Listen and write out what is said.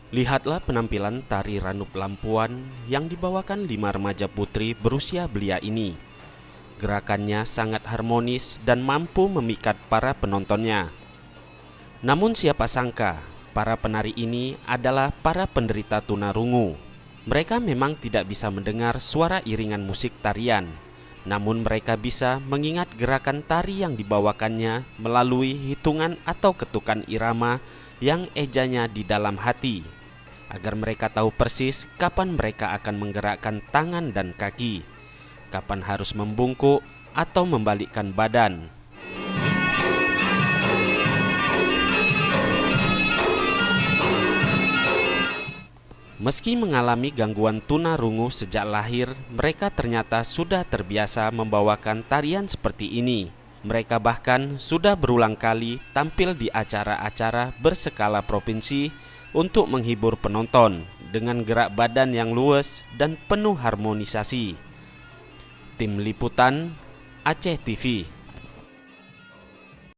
Lihatlah penampilan tari Ranup Lampuan yang dibawakan 5 remaja putri berusia belia ini. Gerakannya sangat harmonis dan mampu memikat para penontonnya. Namun siapa sangka, para penari ini adalah para penderita tunarungu. Mereka memang tidak bisa mendengar suara iringan musik tarian, namun mereka bisa mengingat gerakan tari yang dibawakannya melalui hitungan atau ketukan irama yang ejanya di dalam hati, agar mereka tahu persis kapan mereka akan menggerakkan tangan dan kaki, kapan harus membungkuk atau membalikkan badan. Meski mengalami gangguan tunarungu sejak lahir, mereka ternyata sudah terbiasa membawakan tarian seperti ini. Mereka bahkan sudah berulang kali tampil di acara-acara berskala provinsi untuk menghibur penonton dengan gerak badan yang luwes dan penuh harmonisasi. Tim Liputan, Aceh TV.